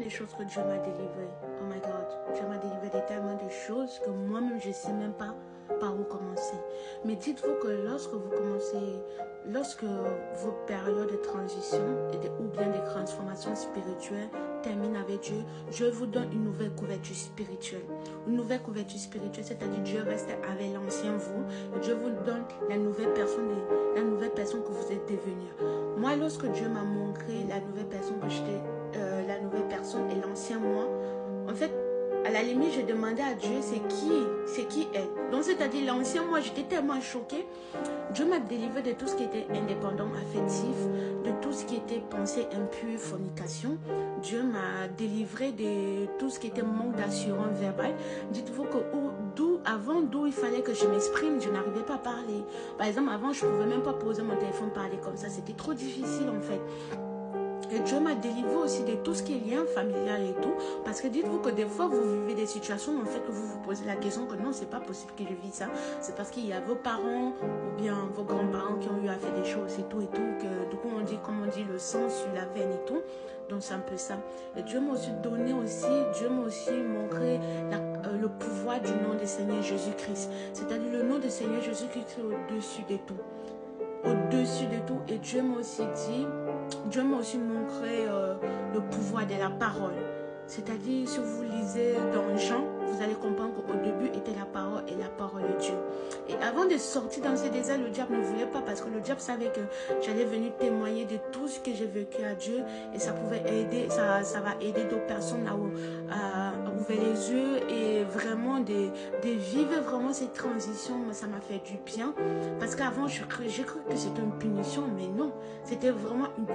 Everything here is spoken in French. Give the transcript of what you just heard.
de choses que Dieu m'a délivrées. Oh my God, Dieu m'a délivré de tellement de choses que moi-même, je ne sais même pas par où commencer. Mais dites-vous que lorsque vous commencez, lorsque vos périodes de transition ou bien de transformation spirituelle terminent avec Dieu, Dieu vous donne une nouvelle couverture spirituelle. Une nouvelle couverture spirituelle, c'est-à-dire Dieu reste avec l'ancien vous et Dieu vous donne la nouvelle personne que vous êtes devenue. Moi, lorsque Dieu m'a montré la nouvelle personne que j'étais, la nouvelle personne et l'ancien moi, en fait, à la limite, je demandais à Dieu, c'est qui elle. Donc, c'est-à-dire, l'ancien moi, j'étais tellement choquée. Dieu m'a délivré de tout ce qui était indépendant, affectif, de tout ce qui était pensée impure, fornication. Dieu m'a délivré de tout ce qui était manque d'assurance verbale. Dites-vous que d'où il fallait que je m'exprime, je n'arrivais pas à parler. Par exemple, avant, je ne pouvais même pas poser mon téléphone, parler comme ça. C'était trop difficile, en fait. Et Dieu m'a délivré aussi de tout ce qui est lien familial et tout. Parce que dites-vous que des fois, vous vivez des situations en fait que vous vous posez la question que non, c'est pas possible que je vis ça. C'est parce qu'il y a vos parents ou bien vos grands-parents qui ont eu à faire des choses et tout. Que du coup, on dit, comme on dit, le sang sur la veine et tout. Donc, c'est un peu ça. Et Dieu m'a aussi donné aussi, Dieu m'a aussi montré le pouvoir du nom du Seigneur Jésus-Christ. C'est-à-dire le nom du Seigneur Jésus-Christ au-dessus de tout. Au-dessus de tout. Et Dieu m'a aussi dit, Dieu m'a aussi montré le pouvoir de la parole. C'est-à-dire, si vous lisez dans Jean, vous allez comprendre qu'au début était la parole et la parole de Dieu. Et avant de sortir dans ce désert, le diable ne voulait pas parce que le diable savait que j'allais venir témoigner de tout ce que j'ai vécu à Dieu et ça pouvait aider, ça va aider d'autres personnes à ouvrir les yeux et vraiment de vivre vraiment cette transition. Ça m'a fait du bien parce qu'avant, j'ai cru que c'était une punition, mais non, c'était vraiment une